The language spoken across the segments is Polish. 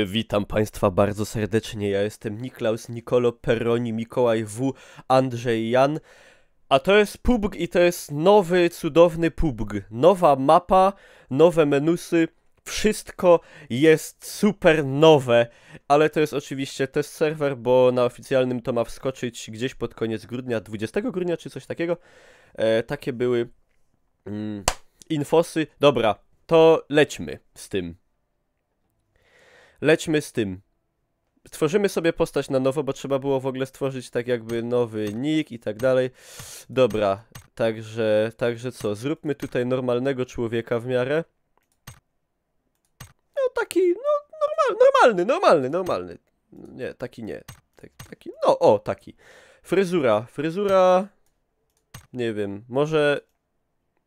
Witam Państwa bardzo serdecznie, ja jestem Niklaus, Nicolo, Peroni, Mikołaj, W, Andrzej, Jan. A to jest PUBG i to jest nowy, cudowny PUBG. Nowa mapa, nowe menusy, wszystko jest super nowe. Ale to jest oczywiście test serwer, bo na oficjalnym to ma wskoczyć gdzieś pod koniec grudnia, 20 grudnia czy coś takiego. Takie były infosy. Dobra, to lećmy z tym. Lećmy z tym. Tworzymy sobie postać na nowo, bo trzeba było w ogóle stworzyć tak jakby nowy nick i tak dalej. Dobra, także co? Zróbmy tutaj normalnego człowieka w miarę. No taki, no normalny. Nie, taki nie. Taki, no o, taki. Fryzura, nie wiem, może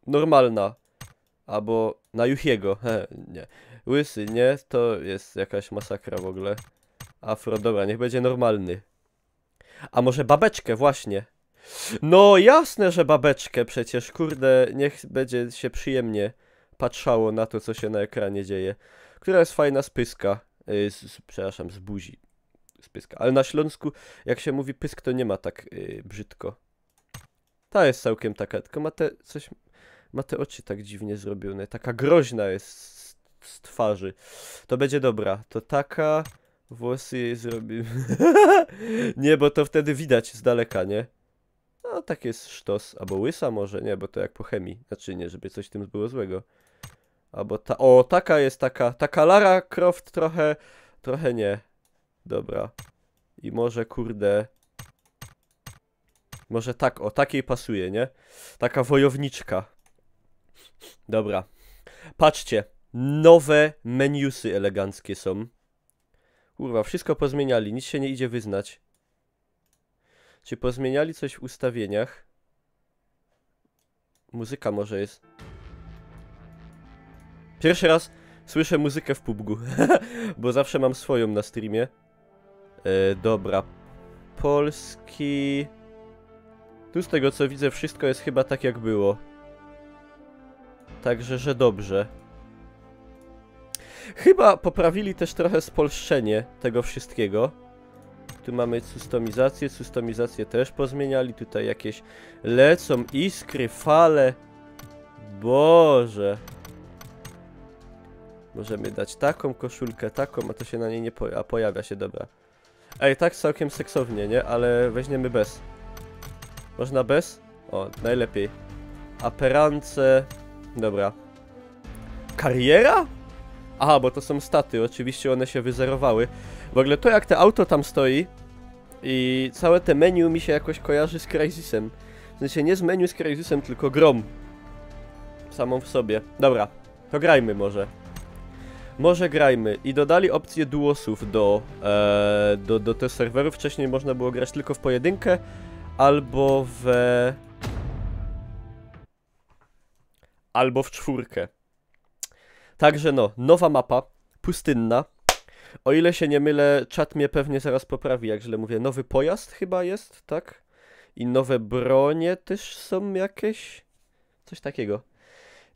normalna. Albo na Juchiego, nie. Łysy, nie? To jest jakaś masakra w ogóle. Afro, dobra, niech będzie normalny. A może babeczkę, właśnie. No jasne, że babeczkę przecież, kurde, niech będzie się przyjemnie patrzało na to, co się na ekranie dzieje. Która jest fajna z pyska. Przepraszam, z buzi. Z pyska. Ale na Śląsku, jak się mówi pysk, to nie ma tak brzydko. Ta jest całkiem taka, tylko ma te coś... Ma te oczy tak dziwnie zrobione. Taka groźna jest z twarzy. To będzie dobra. To taka... Włosy jej zrobimy. Nie, bo to wtedy widać z daleka, nie? No, tak jest sztos. Albo łysa może? Nie, bo to jak po chemii. Znaczy nie, żeby coś w tym było złego. Albo ta... O, taka jest taka... Taka Lara Croft trochę... Trochę nie. Dobra. I może, kurde... Może tak, o, takiej pasuje, nie? Taka wojowniczka. Dobra. Patrzcie. Nowe menusy eleganckie są. Kurwa, wszystko pozmieniali, nic się nie idzie wyznać. Czy pozmieniali coś w ustawieniach? Muzyka może jest. Pierwszy raz słyszę muzykę w PUBG-u, bo zawsze mam swoją na streamie. Dobra. Polski... Tu z tego co widzę wszystko jest chyba tak jak było. Także, że dobrze. Chyba poprawili też trochę spolszczenie tego wszystkiego. Tu mamy customizację też pozmieniali. Tutaj jakieś lecą iskry, fale. Boże. Możemy dać taką koszulkę, taką, a to się na niej nie pojawia. A pojawia się, dobra. Ej, tak całkiem seksownie, nie? Ale weźmiemy bez. Można bez? O, najlepiej. Aperance. Dobra. Kariera? Aha, bo to są staty, oczywiście one się wyzerowały. W ogóle to jak te auto tam stoi i całe te menu mi się jakoś kojarzy z Crysisem. W sensie nie z menu z Crysisem, tylko grom. Samą w sobie. Dobra, to grajmy może. Może grajmy. I dodali opcję duosów do tych serwerów. Wcześniej można było grać tylko w pojedynkę albo w czwórkę. Także no, nowa mapa, pustynna. O ile się nie mylę, czat mnie pewnie zaraz poprawi, jak źle mówię. Nowy pojazd chyba jest, tak? I nowe bronie też są jakieś? Coś takiego.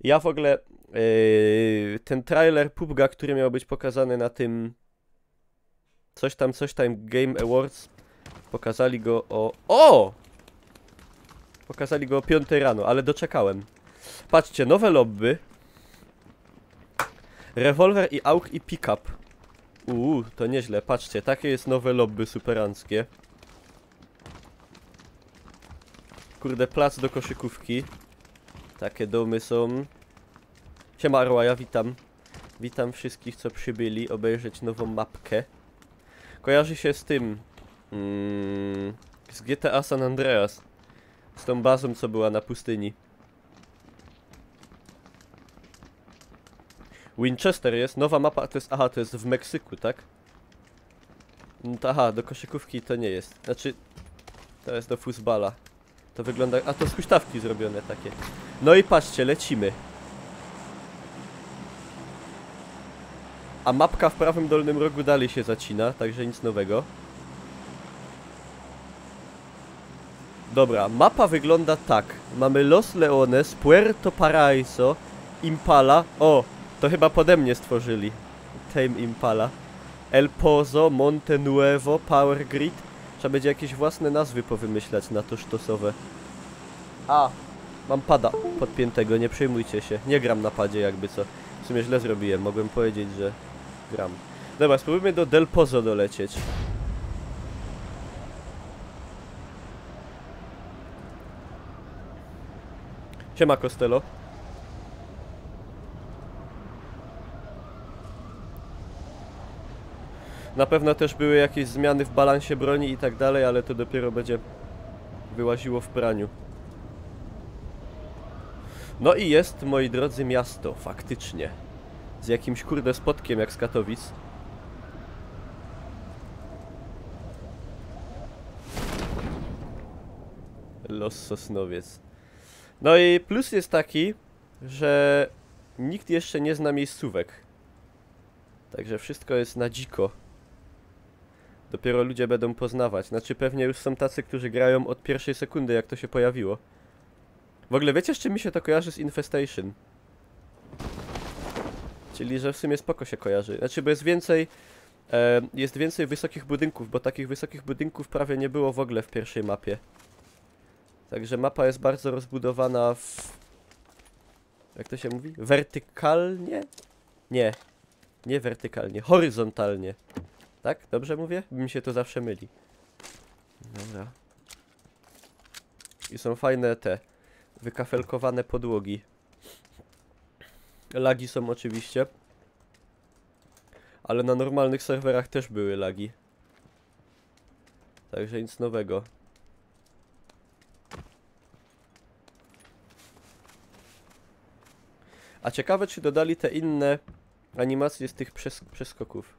Ja w ogóle ten trailer PUBG'a, który miał być pokazany na tym coś tam Game Awards, pokazali go o! Pokazali go o 5 rano, ale doczekałem. Patrzcie, nowe lobby. Rewolwer i AUG i pick-up. To nieźle, patrzcie, takie jest nowe lobby superanckie. Kurde, plac do koszykówki. Takie domy są. Siema Arłaja, witam. Witam wszystkich, co przybyli obejrzeć nową mapkę. Kojarzy się z tym... z GTA San Andreas. Z tą bazą, co była na pustyni. Winchester jest, nowa mapa, to jest, aha, to jest w Meksyku, tak? Aha, do koszykówki to nie jest, znaczy, to jest do futbala. To wygląda, a to z huśtawki zrobione takie. No i patrzcie, lecimy. A mapka w prawym dolnym rogu dalej się zacina, także nic nowego. Dobra, mapa wygląda tak. Mamy Los Leones, Puerto Paraíso, Impala, o! To chyba pode mnie stworzyli. Tame Impala. El Pozo, Monte Nuevo, Power Grid. Trzeba będzie jakieś własne nazwy powymyślać na to sztosowe. A, mam pada podpiętego, nie przejmujcie się. Nie gram na padzie jakby co. W sumie źle zrobiłem, mogłem powiedzieć, że gram. Dobra, spróbujmy do Del Pozo dolecieć. Siema Costello. Na pewno też były jakieś zmiany w balansie broni i tak dalej, ale to dopiero będzie wyłaziło w praniu. No i jest, moi drodzy, miasto, faktycznie. Z jakimś kurde spotkiem jak z Katowic. Los Sosnowiec. No i plus jest taki, że nikt jeszcze nie zna miejscówek. Także wszystko jest na dziko. Dopiero ludzie będą poznawać. Znaczy pewnie już są tacy, którzy grają od pierwszej sekundy, jak to się pojawiło. W ogóle wiecie, z czym mi się to kojarzy? Z Infestation. Czyli, że w sumie spoko się kojarzy. Znaczy, bo jest więcej wysokich budynków, bo takich wysokich budynków prawie nie było w ogóle w pierwszej mapie. Także mapa jest bardzo rozbudowana w... Jak to się mówi? Wertykalnie? Nie. Nie wertykalnie, horyzontalnie. Tak? Dobrze mówię? Mi się to zawsze myli. Dobra. I są fajne te wykafelkowane podłogi. Lagi są oczywiście. Ale na normalnych serwerach też były lagi. Także nic nowego. A ciekawe, czy dodali te inne animacje z tych przeskoków.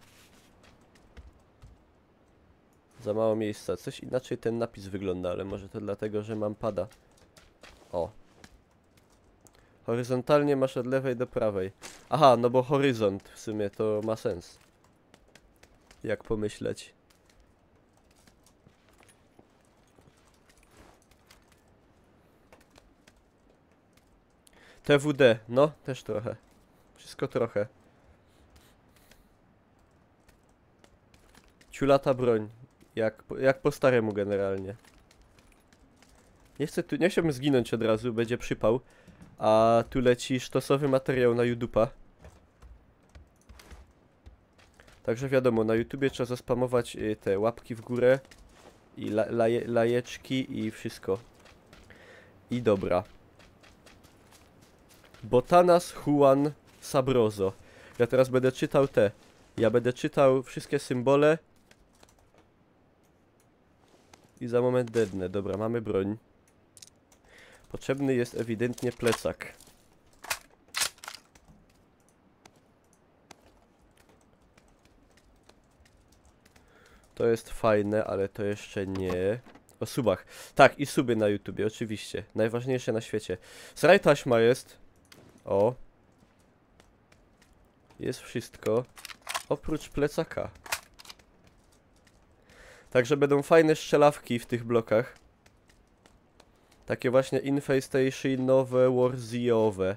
Za mało miejsca. Coś inaczej ten napis wygląda, ale może to dlatego, że mam pada. O. Horyzontalnie masz od lewej do prawej. Aha, no bo horyzont w sumie to ma sens. Jak pomyśleć. TWD, no też trochę. Wszystko trochę. Ciulata broń. Jak po staremu generalnie. Nie chciałbym zginąć od razu, będzie przypał. A tu leci sztosowy materiał na YouTube'a. Także wiadomo, na YouTubie trzeba zaspamować te łapki w górę. I lajeczki i wszystko. I dobra. Botanas Juan Sabroso. Ja teraz będę czytał te. Ja będę czytał wszystkie symbole. I za moment dednę. Dobra, mamy broń. Potrzebny jest ewidentnie plecak. To jest fajne, ale to jeszcze nie. O subach. Tak, i suby na YouTubie, oczywiście. Najważniejsze na świecie. Sraj taśma jest. O. Jest wszystko. Oprócz plecaka. Także będą fajne strzelawki w tych blokach. Takie właśnie infestationowe, warziowe.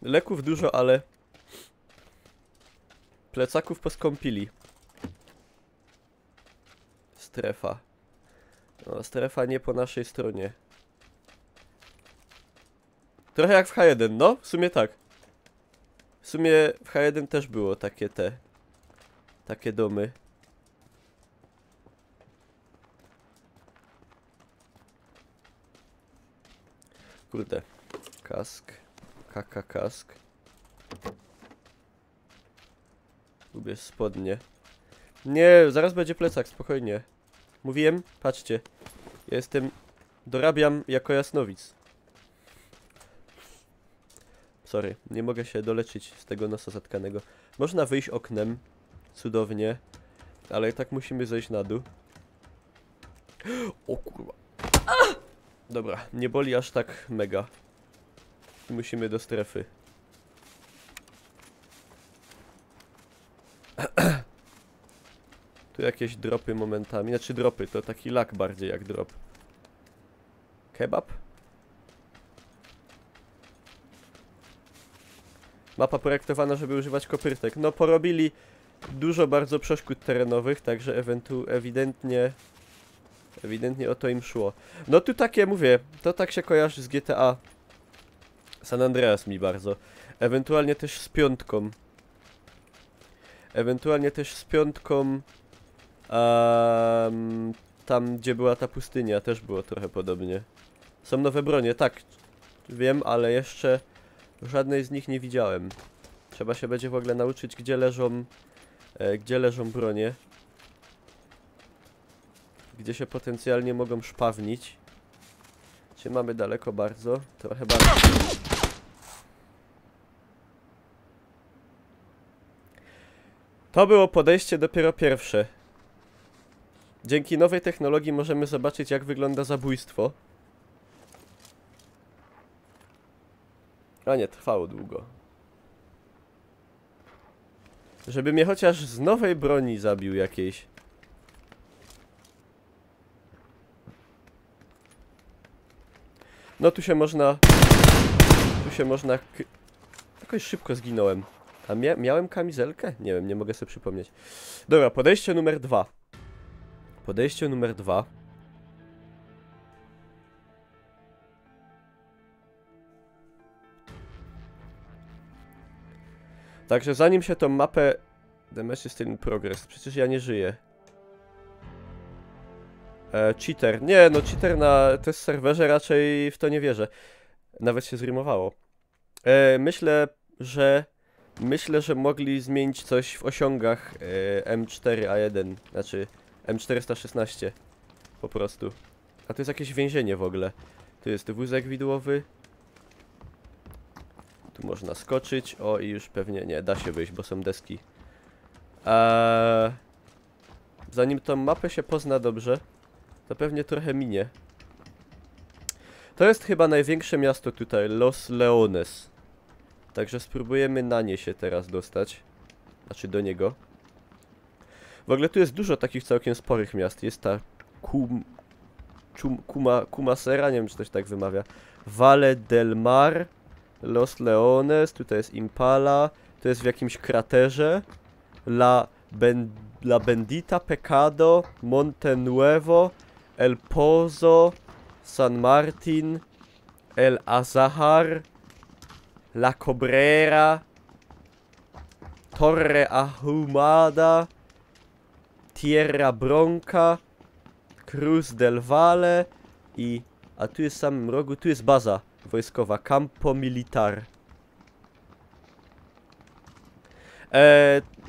Leków dużo, ale plecaków poskąpili. Strefa. No, strefa nie po naszej stronie. Trochę jak w H1, no? W sumie tak. W sumie w H1 też było takie domy. Kurde. Kask. Kask. Ubierz spodnie. Nie, zaraz będzie plecak, spokojnie. Mówiłem? Patrzcie. Dorabiam jako jasnowic. Sorry, nie mogę się doleczyć z tego nosa zatkanego. Można wyjść oknem. Cudownie. Ale i tak musimy zejść na dół. O kurwa. Dobra, nie boli aż tak mega. Musimy do strefy. Tu jakieś dropy momentami. Znaczy dropy, to taki lak bardziej jak drop. Kebab? Mapa projektowana, żeby używać kopyrtek. No porobili dużo bardzo przeszkód terenowych, także ewidentnie o to im szło. No tu takie, mówię, to tak się kojarzy z GTA San Andreas mi bardzo. Ewentualnie też z piątką. Tam gdzie była ta pustynia też było trochę podobnie. Są nowe bronie, tak. Wiem, ale jeszcze żadnej z nich nie widziałem. Trzeba się będzie w ogóle nauczyć, gdzie leżą bronie. Gdzie się potencjalnie mogą szpawnić. Czy mamy daleko bardzo? Trochę bardzo. To było podejście dopiero pierwsze. Dzięki nowej technologii możemy zobaczyć, jak wygląda zabójstwo. A nie, trwało długo. Żeby mnie chociaż z nowej broni zabił jakiejś. No tu się można... Jakoś szybko zginąłem. A miałem kamizelkę? Nie wiem, nie mogę sobie przypomnieć. Dobra, podejście numer 2. Podejście numer 2. Także zanim się tą mapę... The match is still in progress. Przecież ja nie żyję. Cheater. Nie, no cheater na test serwerze raczej w to nie wierzę. Nawet się zrymowało. Myślę, że mogli zmienić coś w osiągach M4A1. Znaczy M416. Po prostu. A to jest jakieś więzienie w ogóle. Tu jest wózek widłowy. Tu można skoczyć. O, i już pewnie nie, da się wyjść, bo są deski. Zanim tą mapę się pozna dobrze, to pewnie trochę minie. To jest chyba największe miasto tutaj, Los Leones. Także spróbujemy na nie się teraz dostać. Znaczy do niego. W ogóle tu jest dużo takich całkiem sporych miast. Jest ta Kumasera, nie wiem czy to się tak wymawia. Valle del Mar, Los Leones, tutaj jest Impala, to jest w jakimś kraterze. La Bendita, Pecado, Monte Nuevo, El Pozo, San Martin, El Azahar, La Cobrera, Torre Ahumada, Tierra Bronca, Cruz del Valle i... A tu jest w samym rogu, tu jest baza wojskowa, Campo Militar.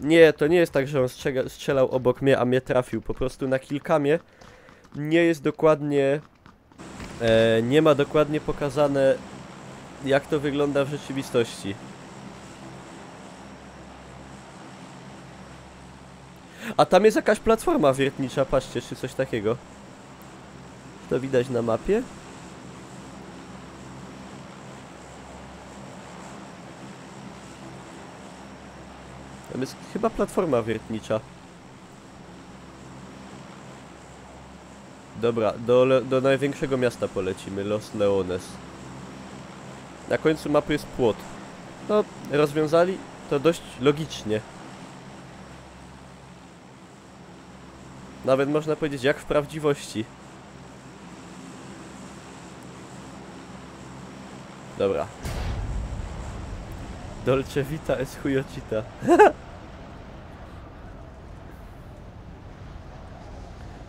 Nie, to nie jest tak, że on strzelał obok mnie, a mnie trafił. Po prostu na kilkamie nie jest dokładnie... nie ma dokładnie pokazane, jak to wygląda w rzeczywistości. A tam jest jakaś platforma wiertnicza, patrzcie, czy coś takiego. To widać na mapie? Tam jest chyba platforma wiertnicza. Dobra, do największego miasta polecimy, Los Leones. Na końcu mapy jest płot. No, rozwiązali to dość logicznie. Nawet można powiedzieć, jak w prawdziwości. Dobra. Dolce vita es chujocita.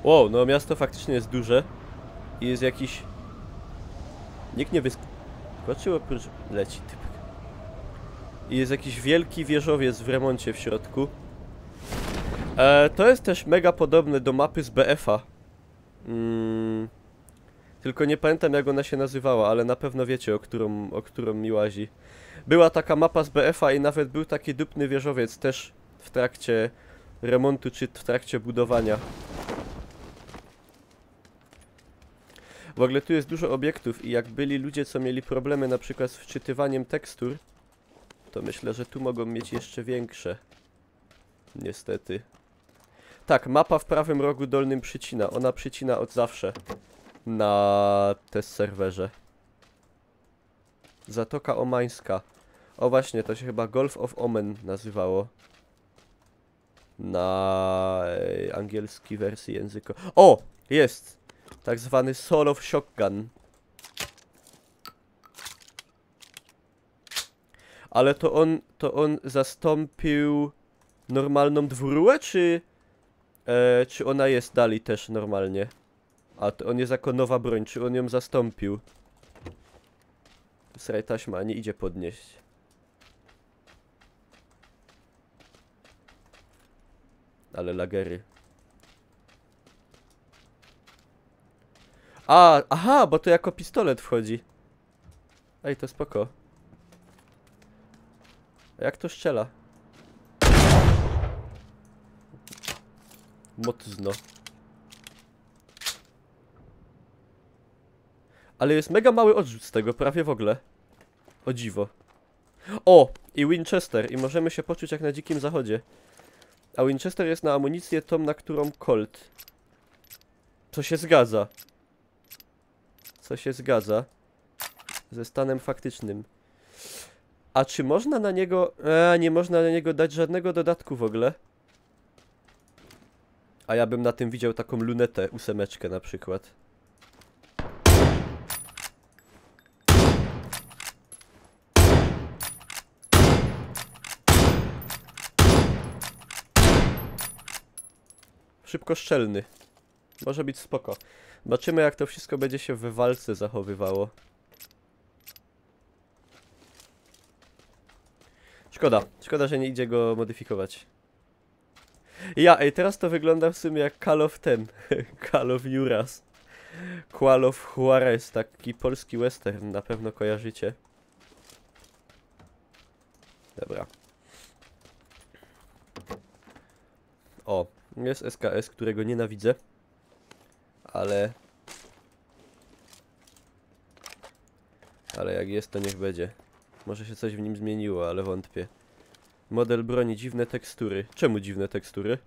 Wow, no miasto faktycznie jest duże. I jest jakiś... Nikt nie wyskoczył, oprócz... Leci typ. I jest jakiś wielki wieżowiec w remoncie w środku. To jest też mega podobne do mapy z BF-a. Tylko nie pamiętam, jak ona się nazywała, ale na pewno wiecie, o którą mi łazi. Była taka mapa z BF-a i nawet był taki dupny wieżowiec też w trakcie remontu czy w trakcie budowania. W ogóle tu jest dużo obiektów i jak byli ludzie, co mieli problemy na przykład z wczytywaniem tekstur, to myślę, że tu mogą mieć jeszcze większe. Niestety. Tak, mapa w prawym rogu dolnym przycina. Ona przycina od zawsze na test serwerze. Zatoka Omańska. O właśnie, to się chyba Gulf of Omen nazywało. Na angielskiej wersji języka. O! Jest! Tak zwany Soul of Shotgun. Ale to on zastąpił normalną dwurułę, czy ona jest dalej też normalnie? A to on jest jako nowa broń, czy on ją zastąpił? Sraj taśma, nie idzie podnieść. Ale lagery. Aha, bo to jako pistolet wchodzi. Ej, to spoko. A jak to strzela? Mocno. Ale jest mega mały odrzut z tego, prawie w ogóle. O dziwo. O! I Winchester. I możemy się poczuć jak na dzikim zachodzie. A Winchester jest na amunicję tą, na którą Colt. Co się zgadza. Co się zgadza. Ze stanem faktycznym. A czy można na niego... nie można na niego dać żadnego dodatku w ogóle. A ja bym na tym widział taką lunetę, 8 na przykład. Szybko szczelny. Może być spoko. Zobaczymy jak to wszystko będzie się w walce zachowywało. Szkoda, że nie idzie go modyfikować. Ej, teraz to wygląda w sumie jak Call of ten. Call of Juras. Call of Juarez, taki polski western, na pewno kojarzycie. Dobra. O, jest SKS, którego nienawidzę. Ale jak jest, to niech będzie. Może się coś w nim zmieniło, ale wątpię. Model broni, dziwne tekstury. Czemu dziwne tekstury?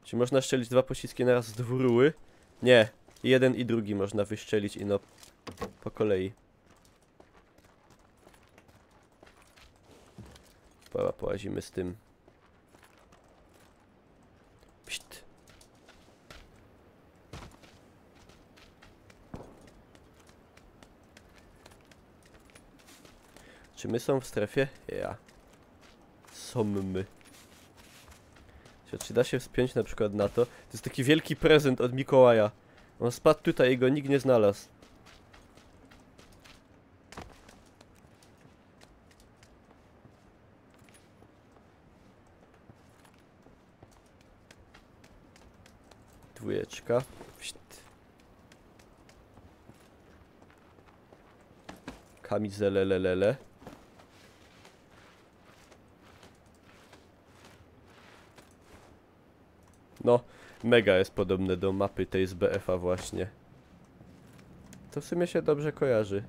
Czy można strzelić 2 pociski naraz z dwuruły? Nie. Jeden i drugi można wyszczelić i no po kolei. Połazimy z tym. Pszt. Czy my są w strefie? Ja. Są my. Czy da się wspiąć na przykład na to? To jest taki wielki prezent od Mikołaja. On spadł tutaj i go nikt nie znalazł. Dwójeczka. Pszt. Kamizele lelele. No, mega jest podobne do mapy tej z BF-a właśnie. To w sumie się dobrze kojarzy.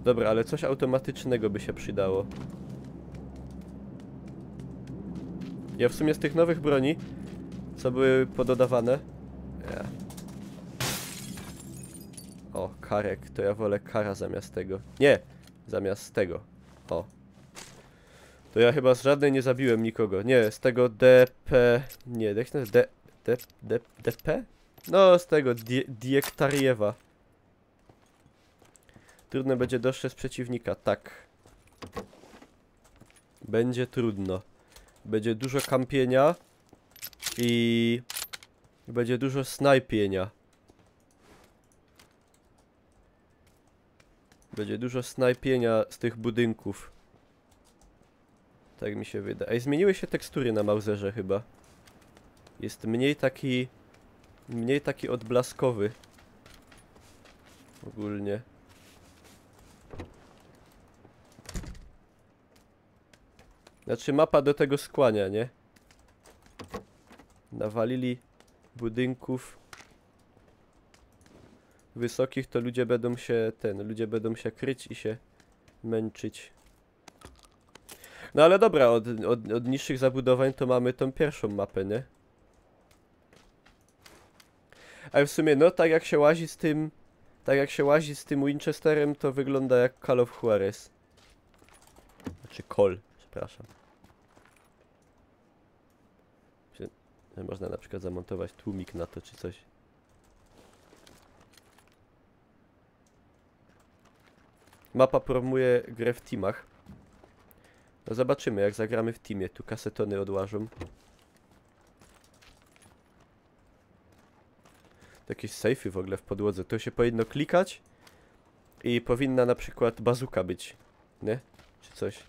Dobra, ale coś automatycznego by się przydało. Ja w sumie z tych nowych broni, co były pododawane... O, karek, to ja wolę kara zamiast tego. Nie! Zamiast tego. O. To ja chyba z żadnej nie zabiłem nikogo. Nie, z tego DP... Nie, jak się nazywa? DP? No, z tego Diektariewa. Trudno będzie dostrzec przeciwnika, tak. Będzie trudno. Będzie dużo kampienia. I... będzie dużo snajpienia. Będzie dużo snajpienia z tych budynków. Tak mi się wydaje. Ej, zmieniły się tekstury na Mauserze chyba. Jest mniej taki odblaskowy. Ogólnie. Znaczy mapa do tego skłania, nie? Nawalili budynków wysokich, to ludzie będą się kryć i się męczyć. No ale dobra, od niższych zabudowań to mamy tą pierwszą mapę, nie? Ale w sumie, no tak jak się łazi z tym... Tak jak się łazi z tym Winchesterem, to wygląda jak Call of Juarez. Znaczy Col, przepraszam. Można na przykład zamontować tłumik na to czy coś. Mapa promuje grę w teamach. No zobaczymy jak zagramy w teamie. Tu kasetony odłażą. Jakieś sejfy w ogóle w podłodze. To się powinno klikać i powinna na przykład bazuka być. Nie? Czy coś.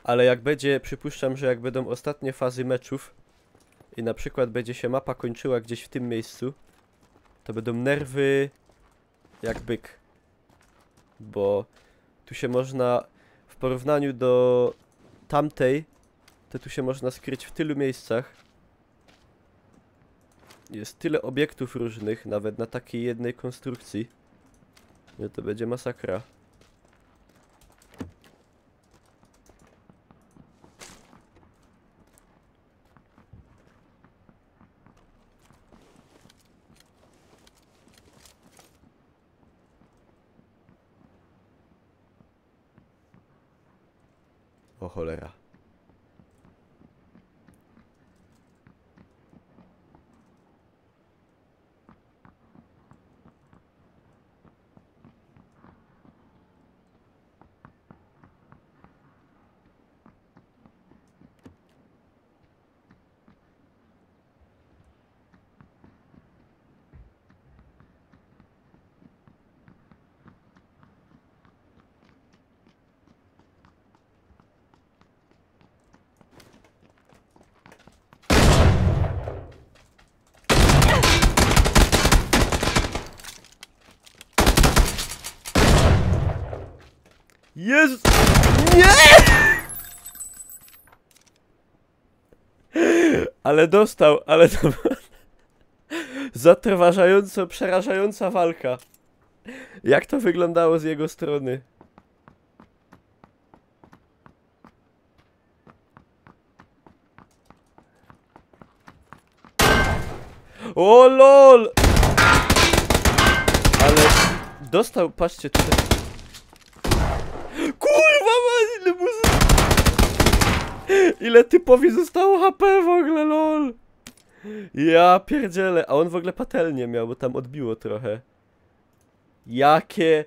Ale jak będzie, przypuszczam, że jak będą ostatnie fazy meczów i na przykład będzie się mapa kończyła gdzieś w tym miejscu, to będą nerwy jak byk. Bo tu się można, w porównaniu do tamtej, to tu się można skryć w tylu miejscach. Jest tyle obiektów różnych, nawet na takiej jednej konstrukcji, że to będzie masakra. O cholera. Jezus! Nie! Ale dostał, ale to była zatrważająco przerażająca walka. Jak to wyglądało z jego strony? O lol! Ale dostał, patrzcie tutaj. Kurwa, ile ile typowi zostało HP w ogóle, lol. Ja pierdzielę, a on w ogóle patelnię miał, bo tam odbiło trochę. Jakie...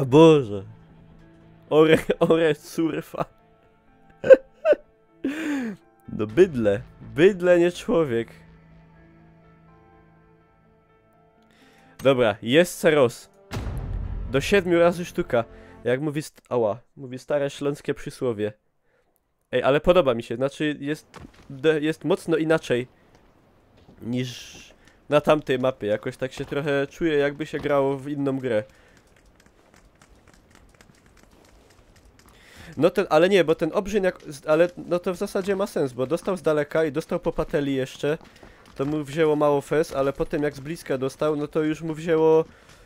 Boże. Ore surfa. No bydle. Bydle, nie człowiek. Dobra, jest Seros. Do 7 razy sztuka. Jak mówi... mówi stare śląskie przysłowie. Ej, ale podoba mi się. Znaczy, jest mocno inaczej niż na tamtej mapie. Jakoś tak się trochę czuję, jakby się grało w inną grę. No ten, ale nie, bo ten obrzyn jak... Ale no to w zasadzie ma sens, bo dostał z daleka i dostał po pateli jeszcze. To mu wzięło mało fez, ale potem jak z bliska dostał, no to już mu wzięło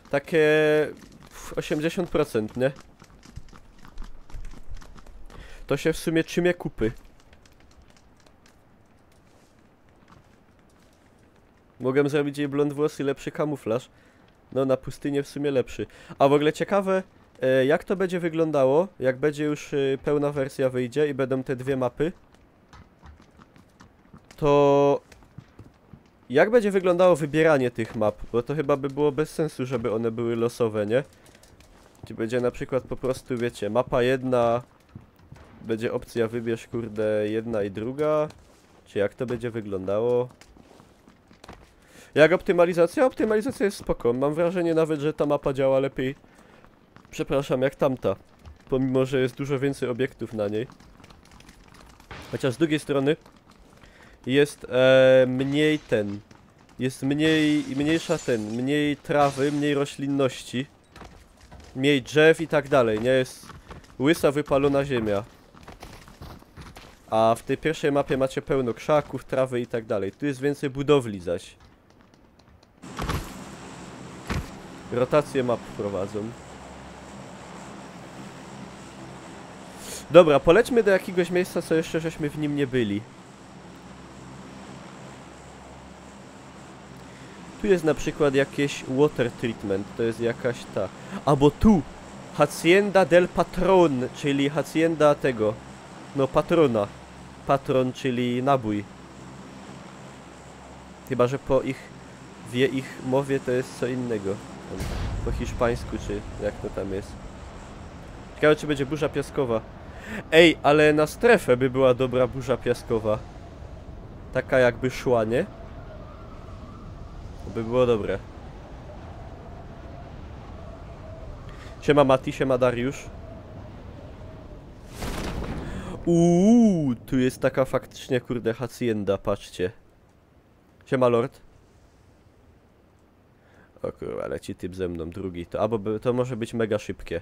takie 80%, nie? To się w sumie trzymie kupy. Mogłem zrobić jej blond włosy, lepszy kamuflaż. No na pustynię w sumie lepszy. A w ogóle ciekawe, jak to będzie wyglądało, jak będzie już pełna wersja wyjdzie i będą te dwie mapy. To... Jak będzie wyglądało wybieranie tych map? Bo to chyba by było bez sensu, żeby one były losowe, nie? Gdzie będzie na przykład po prostu, wiecie, mapa jedna... Będzie opcja wybierz, kurde, jedna i druga. Czy jak to będzie wyglądało? Jak optymalizacja? Optymalizacja jest spoko. Mam wrażenie nawet, że ta mapa działa lepiej. Przepraszam, jak tamta. Pomimo, że jest dużo więcej obiektów na niej. Chociaż z drugiej strony jest mniej jest mniej trawy, mniej roślinności. Mniej drzew i tak dalej, nie? Jest łysa, wypalona ziemia. A w tej pierwszej mapie macie pełno krzaków, trawy i tak dalej. Tu jest więcej budowli zaś. Rotację map wprowadzą. Dobra, polećmy do jakiegoś miejsca, co jeszcze żeśmy w nim nie byli. Tu jest na przykład jakieś water treatment, to jest jakaś ta... Albo tu! Hacienda del Patron, czyli hacienda tego... No, patrona. Patron, czyli nabój. Chyba, że po ich... w ich mowie to jest co innego. Tam, po hiszpańsku, czy jak to tam jest. Ciekawe, czy będzie burza piaskowa. Ej, ale na strefę by była dobra burza piaskowa. Taka jakby szła, nie? To by było dobre. Siema Mati, siema Dariusz. Tu jest taka faktycznie, kurde, hacienda, patrzcie. Siema Lord. O kurwa, leci typ ze mną, drugi. To, albo to może być mega szybkie.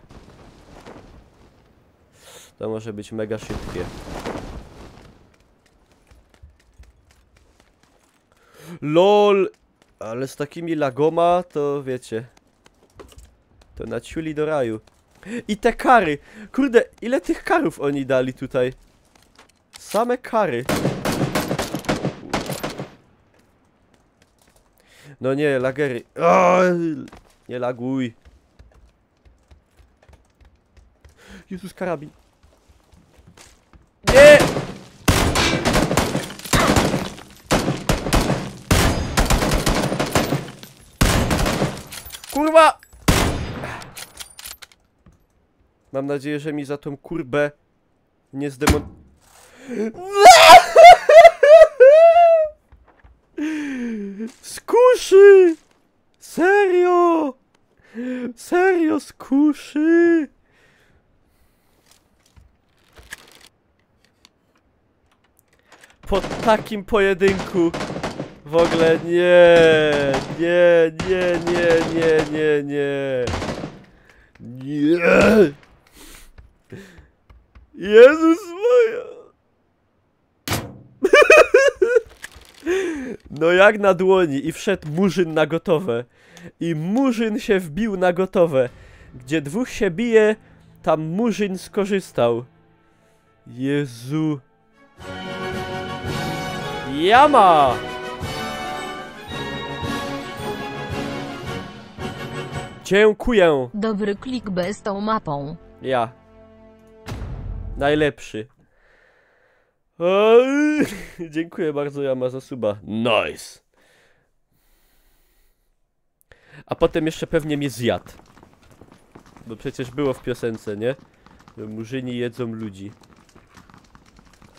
To może być mega szybkie. LOL! Ale z takimi lagoma, to wiecie. To naciuli do raju. I te kary! Kurde, ile tych karów oni dali tutaj? Same kary. No nie, lagery. O, nie laguj. Jezus, karabin. Nie! Kurwa! Mam nadzieję, że mi za tą kurbę nie zdemon... Skuszy! Serio! Serio, skuszy! Po takim pojedynku w ogóle nie, nie, nie, nie, nie, nie, nie. Nie! Jezus moja! No jak na dłoni i wszedł murzyn na gotowe. I murzyn się wbił na gotowe. Gdzie dwóch się bije, tam murzyn skorzystał. Jezu. Jama! Dziękuję. Dobry clickbait z tą mapą. Ja. Najlepszy. Oj, dziękuję bardzo, Jama, za suba. Nice. A potem jeszcze pewnie mnie zjadł. Bo przecież było w piosence, nie? Że murzyni jedzą ludzi.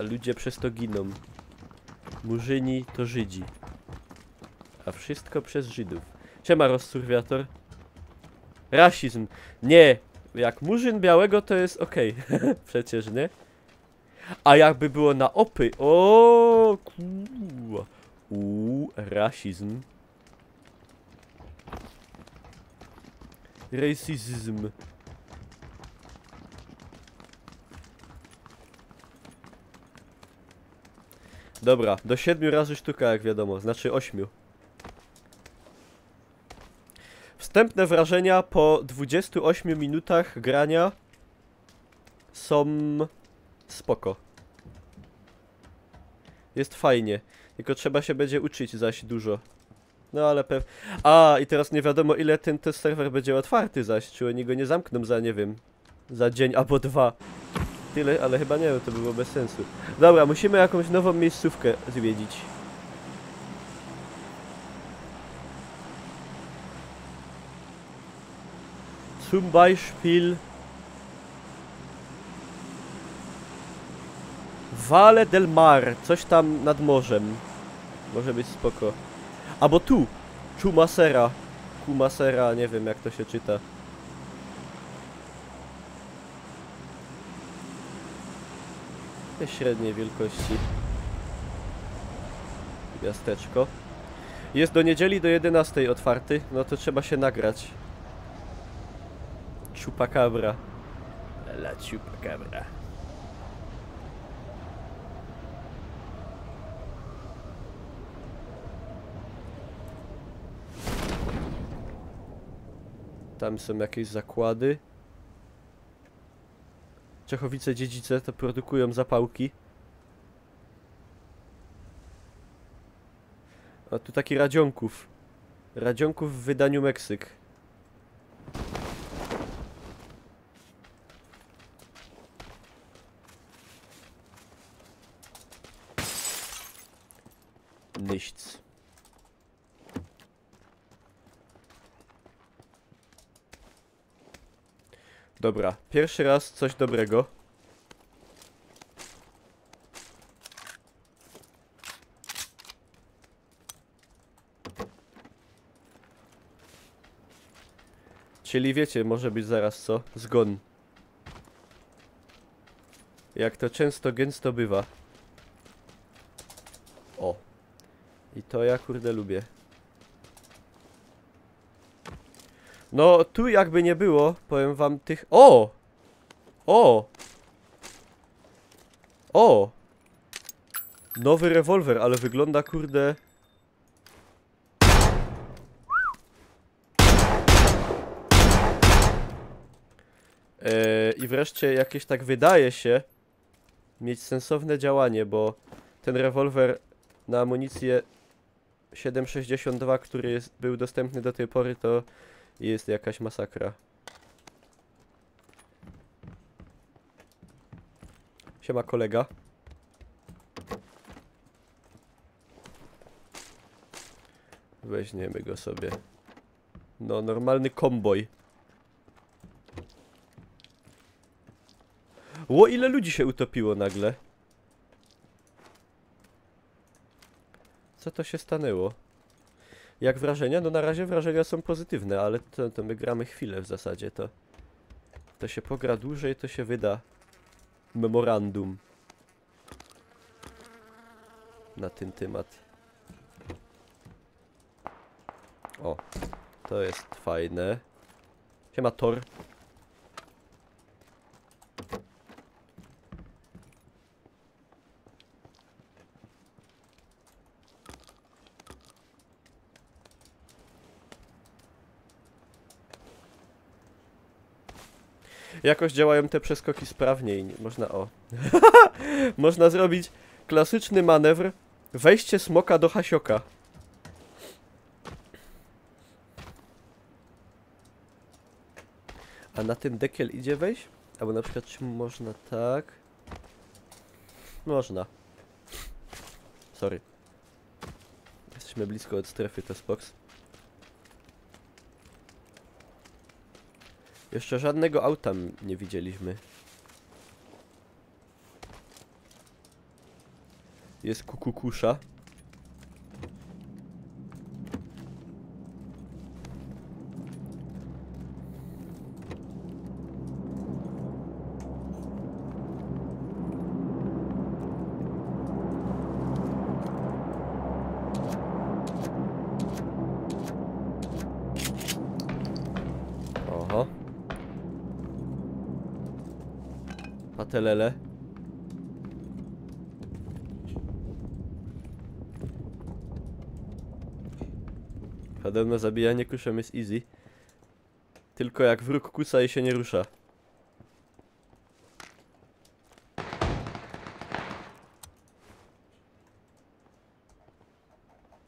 A ludzie przez to giną. Murzyni to Żydzi. A wszystko przez Żydów. Siema, rozsurwiator. Rasizm. Nie. Jak murzyn białego to jest okej. Przecież, nie? A jakby było na opy. O, kurwa. Rasizm. Racism. Dobra, do 7 razy sztuka, jak wiadomo, znaczy 8. Wstępne wrażenia po 28 minutach grania są spoko. Jest fajnie, tylko trzeba się będzie uczyć zaś dużo. No ale A, i teraz nie wiadomo, ile ten serwer będzie otwarty zaś, czy oni go nie zamkną za, nie wiem, za dzień albo 2. Tyle, ale chyba nie, to by było bez sensu. Dobra, musimy jakąś nową miejscówkę zwiedzić. Zum Beispiel Valle del Mar, coś tam nad morzem. Może być spoko. Albo tu, Chumacera. Chumacera, nie wiem jak to się czyta. Średniej wielkości miasteczko. Jest do niedzieli do 11 otwarty, no to trzeba się nagrać. Chupacabra. La chupacabra. Tam są jakieś zakłady. Czechowice-Dziedzice to produkują zapałki. A tu taki Radzionków. Radzionków w wydaniu Meksyk. Nichts. Dobra, pierwszy raz coś dobrego. Czyli wiecie, może być zaraz co? Zgon. Jak to często gęsto bywa. O. I to ja kurde lubię. No, tu jakby nie było, powiem wam tych... O! O! O! Nowy rewolwer, ale wygląda kurde... I wreszcie jakieś tak wydaje się mieć sensowne działanie, bo ten rewolwer na amunicję 7,62, który był dostępny do tej pory, to jest jakaś masakra. Siema kolega. Weźmiemy go sobie. No, normalny komboj. Ło, ile ludzi się utopiło nagle. Co to się stanęło? Jak wrażenia? No na razie wrażenia są pozytywne, ale to my gramy chwilę w zasadzie, to się pogra dłużej, to się wyda memorandum na ten temat. O, to jest fajne. Siema Thor. Jakoś działają te przeskoki sprawniej. Można, o. Można zrobić klasyczny manewr. Wejście smoka do hasioka. A na ten dekiel idzie wejść? Albo na przykład czy można tak? Można. Sorry. Jesteśmy blisko od strefy, to spoks. Jeszcze żadnego auta nie widzieliśmy. Jest kukukusza. Oho. Patelele. Podobno zabijanie kuszem jest easy. Tylko jak wróg kuca i się nie rusza.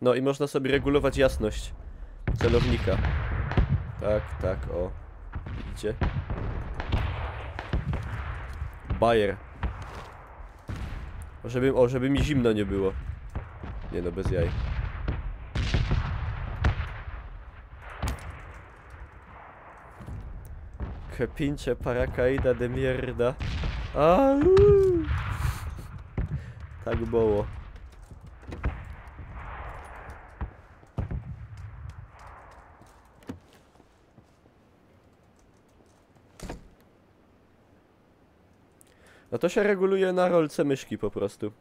No i można sobie regulować jasność celownika. Tak, tak, o. Widzicie? Bayer. Żeby mi zimno nie było. Nie no, bez jaj. Que pinche paracaída de mierda. Tak było. No to się reguluje na rolce myszki po prostu.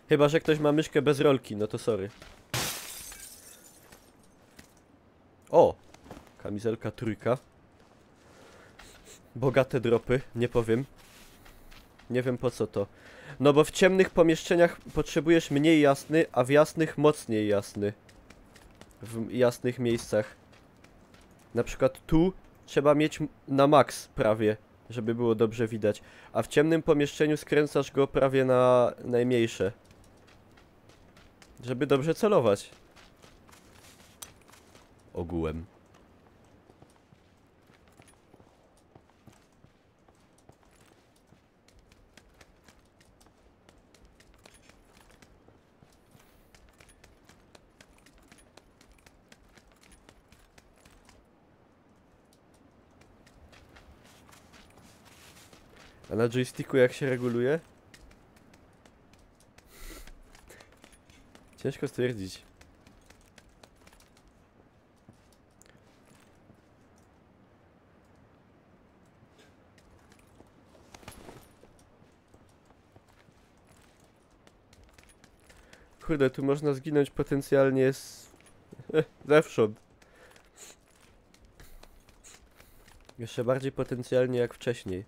Chyba że ktoś ma myszkę bez rolki, no to sorry. O! Kamizelka trójka. Bogate dropy, nie powiem. Nie wiem po co to. No bo w ciemnych pomieszczeniach potrzebujesz mniej jasny, a w jasnych mocniej jasny. w jasnych miejscach. Na przykład tu trzeba mieć na max prawie, żeby było dobrze widać. A w ciemnym pomieszczeniu skręcasz go prawie na najmniejsze. Żeby dobrze celować. Ogółem. A na joysticku jak się reguluje? Ciężko stwierdzić. Kurde, tu można zginąć potencjalnie z... zewsząd. Jeszcze bardziej potencjalnie jak wcześniej.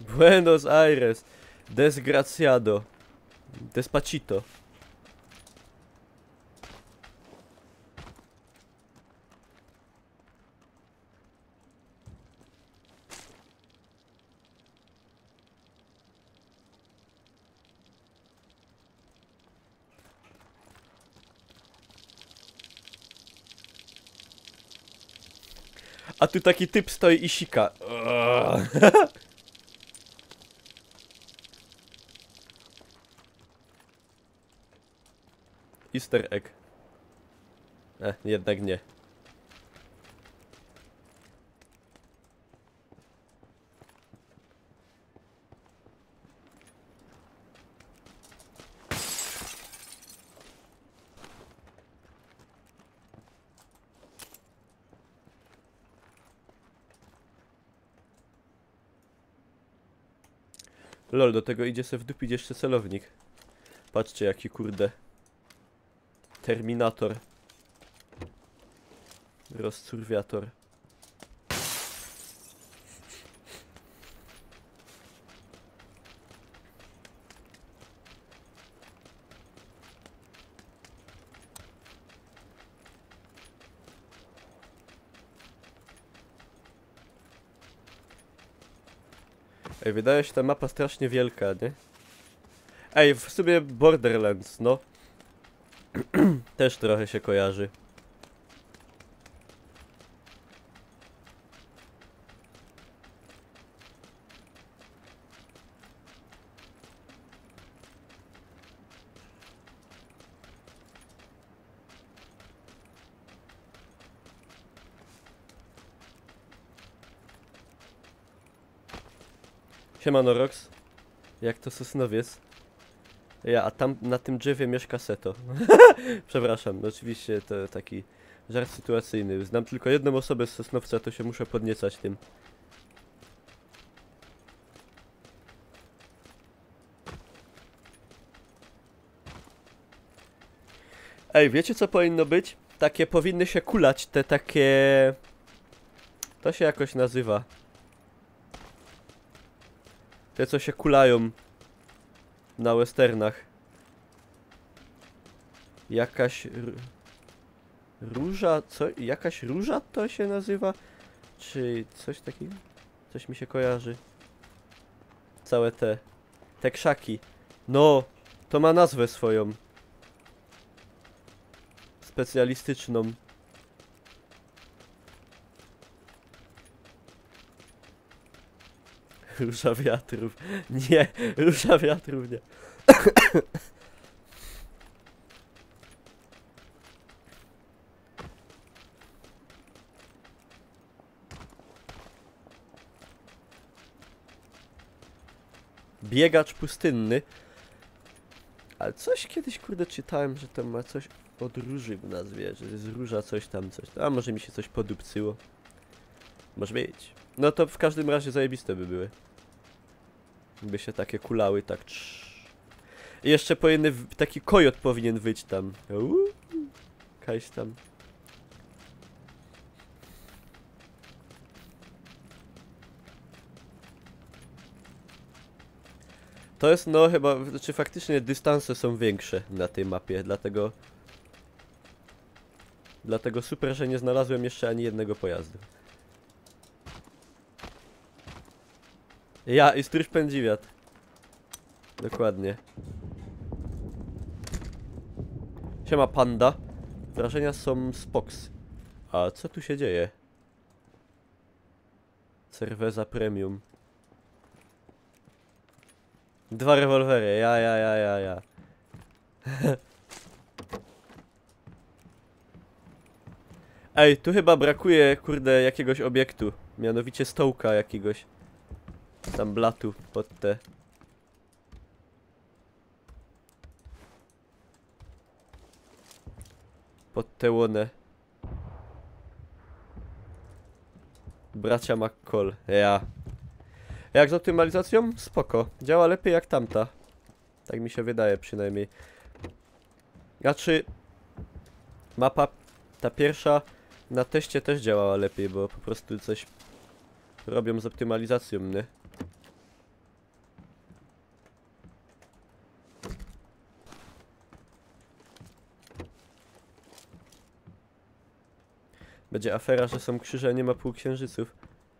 Buenos Aires. Desgraciado. Despacito. A tu taki typ stoi i sika. Easter egg. Jednak nie. Lol, do tego idzie se wdupić jeszcze celownik. Patrzcie jaki kurde. Terminator. Rozcurwiator. Ej, wydaje się ta mapa strasznie wielka, nie? Ej, w sumie Borderlands, no. Też trochę się kojarzy. Siemano Rox. Jak to Sosnowiec? A tam na tym drzewie mieszka Seto. Przepraszam, no oczywiście to taki żart sytuacyjny. Znam tylko jedną osobę z Sosnowca, to się muszę podniecać tym. Ej, wiecie co powinno być? Takie powinny się kulać, te takie... To się jakoś nazywa. Te co się kulają na westernach. Jakaś... Róża... Co? Jakaś róża to się nazywa? Czy coś takiego? Coś mi się kojarzy. Całe te... Te krzaki. No! To ma nazwę swoją. Specjalistyczną. Róża wiatrów. Nie! Róża wiatrów nie. Biegacz pustynny. Ale coś kiedyś kurde czytałem, że to ma coś od róży w nazwie, że jest róża coś tam, coś tam. A może mi się coś podupcyło. Może być. No to w każdym razie zajebiste by były. By się takie kulały, tak I jeszcze powinny, taki kojot powinien wyjść tam. Kaś tam. To jest no chyba, znaczy faktycznie dystanse są większe na tej mapie, dlatego... Dlatego super, że nie znalazłem jeszcze ani jednego pojazdu. Ja i stróż pędziwiat. Dokładnie. Siema panda. Wrażenia są spoks. A co tu się dzieje? Cerveza Premium. 2 rewolwery, ja. Ej, tu chyba brakuje, kurde, jakiegoś obiektu. Mianowicie stołka jakiegoś. Tam blatu pod te... Pod tę łonę. Bracia McCall. Ja. Jak z optymalizacją? Spoko. Działa lepiej jak tamta. Tak mi się wydaje przynajmniej. Znaczy... Mapa... Ta pierwsza... Na teście też działała lepiej, bo po prostu coś... Robią z optymalizacją, nie? Będzie afera, że są krzyże, a nie ma półksiężyców.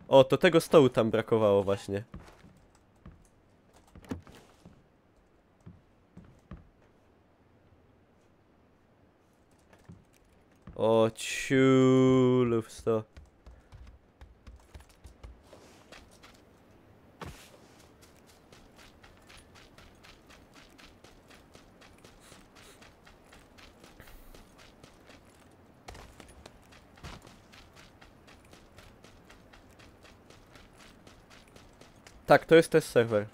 O, to tego stołu tam brakowało właśnie. O, ciulów 100. Tak, to jest test serwer.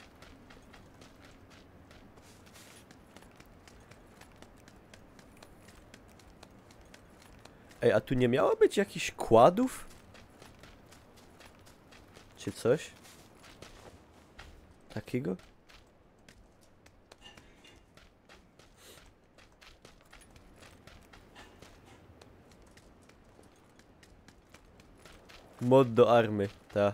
Ej, a tu nie miało być jakichś kładów? Czy coś? Takiego? Mod do army, ta.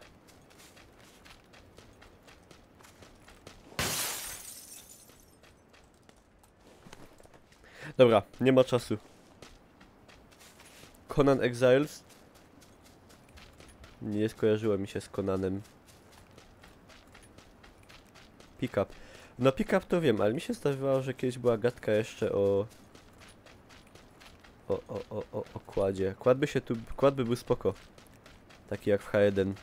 Dobra, nie ma czasu. Conan Exiles? Nie skojarzyło mi się z Conanem. Pickup. No pickup to wiem, ale mi się zdawało, że kiedyś była gadka jeszcze o kładzie. Kład by był spoko. Taki jak w H1.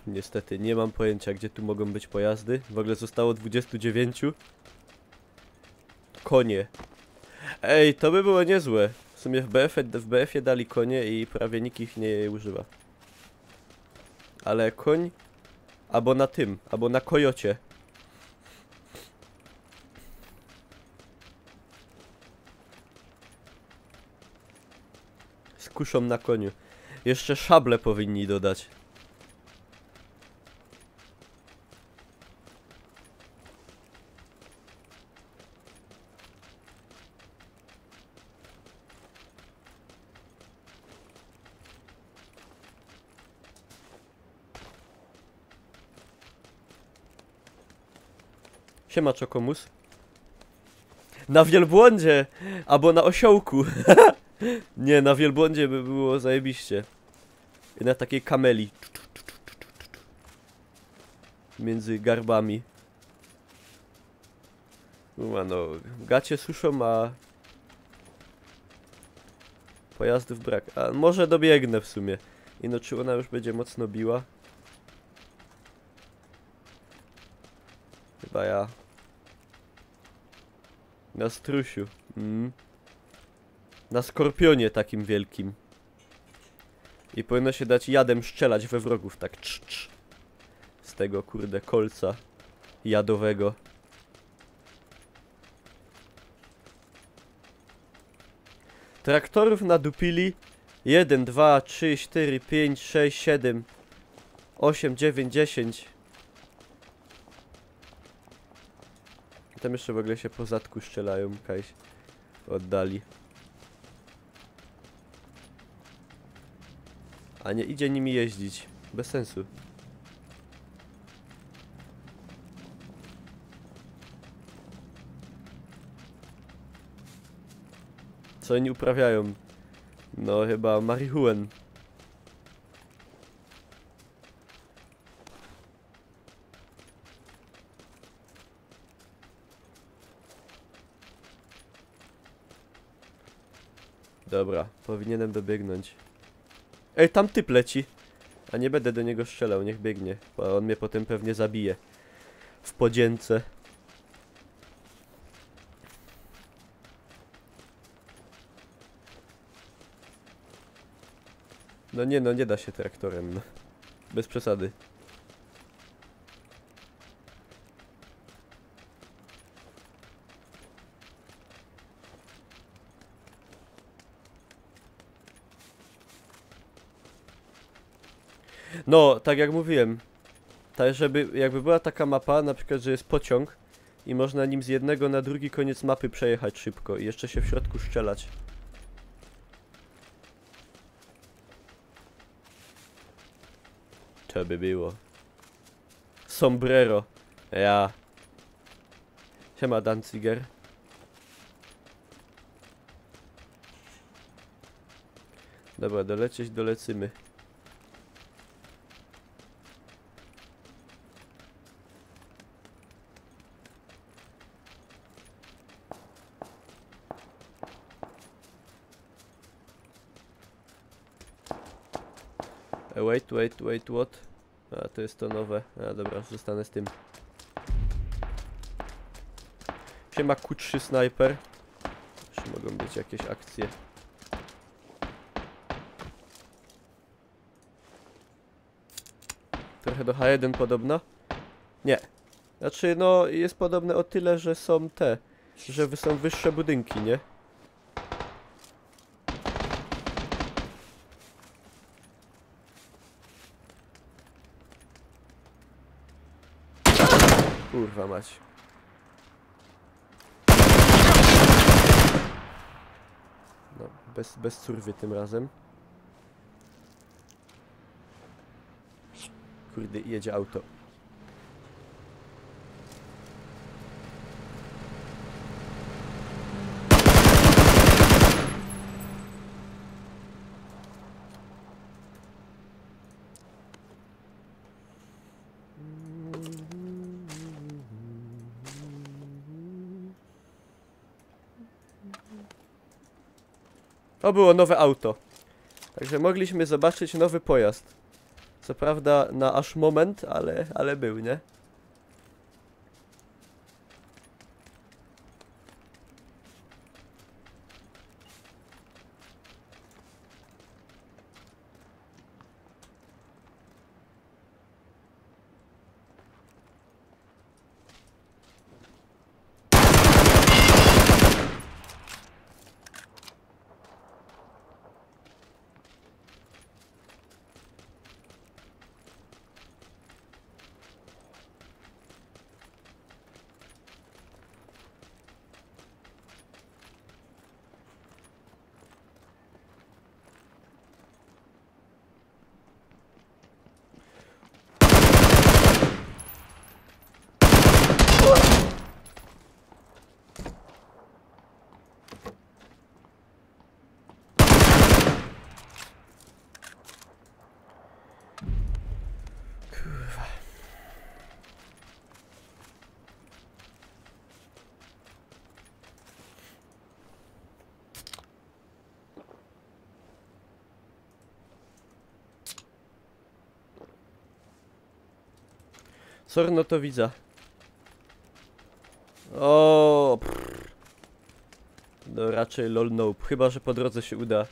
Niestety, nie mam pojęcia, gdzie tu mogą być pojazdy. W ogóle zostało 29. Konie. Ej, to by było niezłe. W sumie w BF-ie dali konie i prawie nikt ich nie używa. Ale koń... Albo na tym, albo na kojocie. Z kuszą na koniu. Jeszcze szable powinni dodać. Siema Czokomus. Na wielbłądzie! Albo na osiołku. Nie, na wielbłądzie by było zajebiście. I na takiej kameli. Między garbami. No, gacie suszą, a... Pojazdów brak. A może dobiegnę w sumie. I no, czy ona już będzie mocno biła? Chyba ja. Na strusiu. Na skorpionie takim wielkim. I powinno się dać jadem strzelać we wrogów, tak cz. Z tego kurde kolca jadowego. Traktorów nadupili 1, 2, 3, 4, 5, 6, 7, 8, 9, 10. Tam jeszcze w ogóle się po zadku strzelają, Kajś. Oddali. A nie idzie nimi jeździć. Bez sensu. Co oni uprawiają? No chyba marihuan. Dobra, powinienem dobiegnąć. Ej, tam typ leci. A nie będę do niego strzelał, niech biegnie. Bo on mnie potem pewnie zabije. W podzięce. No nie, no nie da się traktorem. No. Bez przesady. No, tak jak mówiłem. Tak, żeby jakby była taka mapa, na przykład, że jest pociąg i można nim z jednego na drugi koniec mapy przejechać szybko i jeszcze się w środku strzelać. To by było. Sombrero. Ja. Siema Danziger. Dobra, dolecieć dolecimy. Wait, what? A, to jest to nowe. A, dobra, zostanę z tym. Siema Q3 Sniper. Jeszcze mogą być jakieś akcje. Trochę do H1 podobno? Nie. Znaczy, no, jest podobne o tyle, że są te, że są wyższe budynki, nie? Kurwa mać. No, bez curwy tym razem. Kurde, jedzie auto. To było nowe auto. Także mogliśmy zobaczyć nowy pojazd. Co prawda na aż moment, ale był, nie? Sorry, no to widzę. O, no raczej lol nope. Chyba że po drodze się uda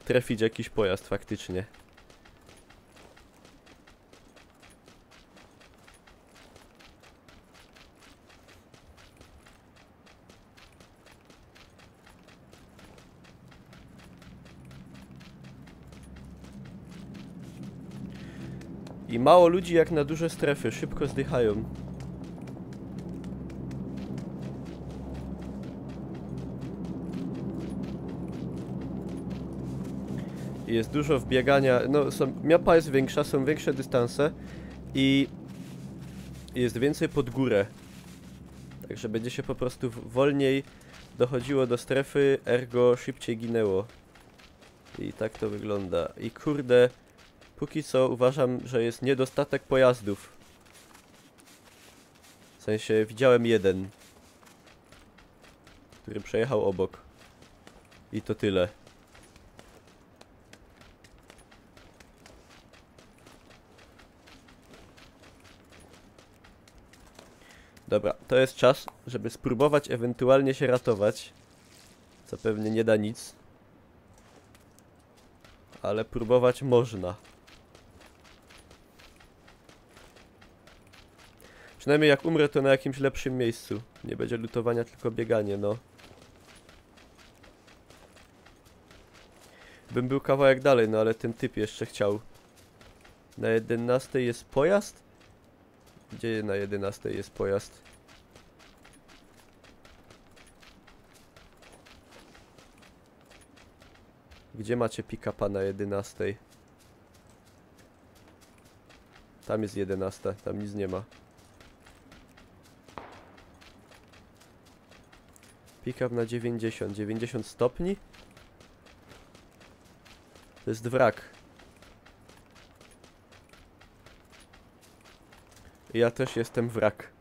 trafić jakiś pojazd faktycznie. I mało ludzi jak na duże strefy, szybko zdychają. Jest dużo wbiegania, no mapa jest większa, są większe dystanse i jest więcej pod górę. Także będzie się po prostu wolniej dochodziło do strefy, ergo szybciej ginęło. I tak to wygląda. I kurde, póki co uważam, że jest niedostatek pojazdów. W sensie widziałem jeden, który przejechał obok. I to tyle. Dobra, to jest czas, żeby spróbować ewentualnie się ratować. Co pewnie nie da nic. Ale próbować można. Przynajmniej jak umrę, to na jakimś lepszym miejscu. Nie będzie lutowania, tylko bieganie, no. Bym był kawałek dalej, no ale ten typ jeszcze chciał. Na 11 jest pojazd? Gdzie na 11 jest pojazd? Gdzie macie pick-upa na 11? Tam jest 11, tam nic nie ma. Pick-up na 90, 90 stopni? To jest wrak. Ja też jestem wrak.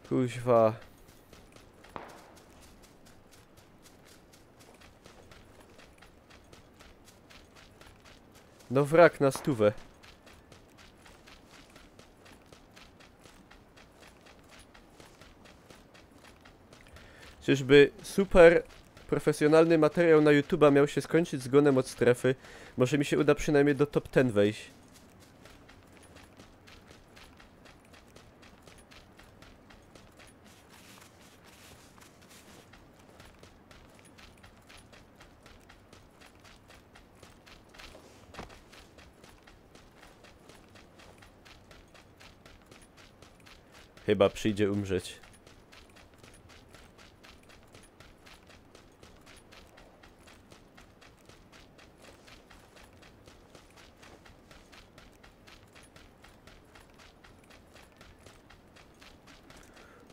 Kuźwa. No wrak na 100. Czyżby super profesjonalny materiał na YouTube'a miał się skończyć zgonem od strefy? Może mi się uda przynajmniej do top 10 wejść. Chyba przyjdzie umrzeć.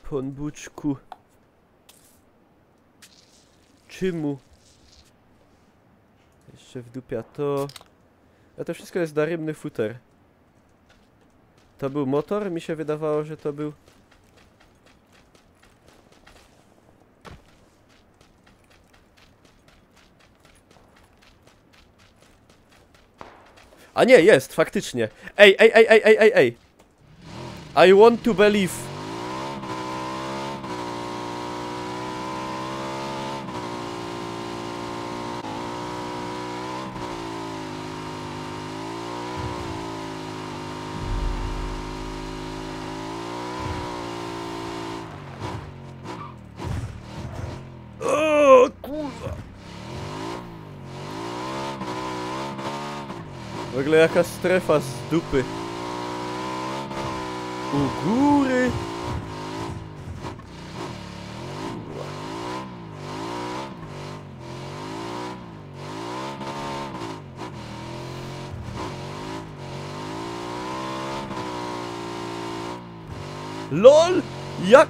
Pan Buczku. Czemu? Jeszcze wdupia to. A to wszystko jest daremny futer. To był motor? Mi się wydawało, że to był... A nie, jest, faktycznie. Ej. I want to believe. O, kurwa. W ogóle jaka strefa z dupy. U góry. Kurwa. LOL! Jak?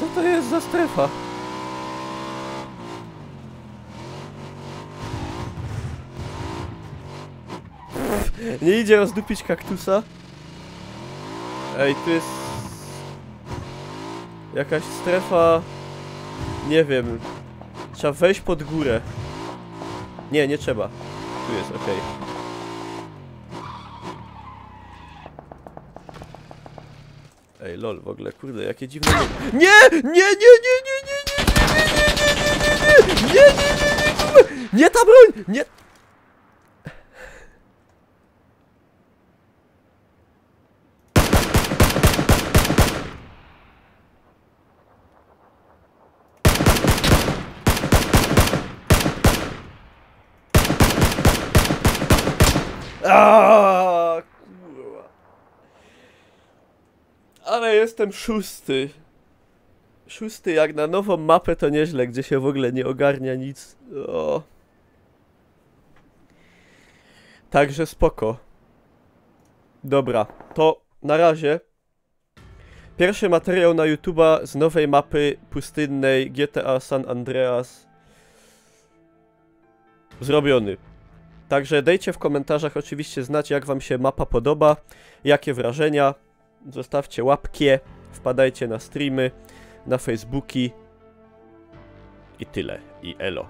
Co to jest za strefa? Nie idzie rozdupić kaktusa? Ej, tu jest... jakaś strefa... Nie wiem... Trzeba wejść pod górę. Nie, nie trzeba. Tu jest, okej. Ej, lol, w ogóle, kurde, jakie dziwne... Nie ta broń! Nie! Aaaa, kurwa. Ale jestem szósty. Szósty jak na nową mapę to nieźle, gdzie się w ogóle nie ogarnia nic. O. Także spoko. Dobra, to na razie. Pierwszy materiał na YouTube'a z nowej mapy pustynnej GTA San Andreas zrobiony. Także dajcie w komentarzach oczywiście znać, jak wam się mapa podoba, jakie wrażenia. Zostawcie łapkie, wpadajcie na streamy, na Facebooki i tyle. I elo.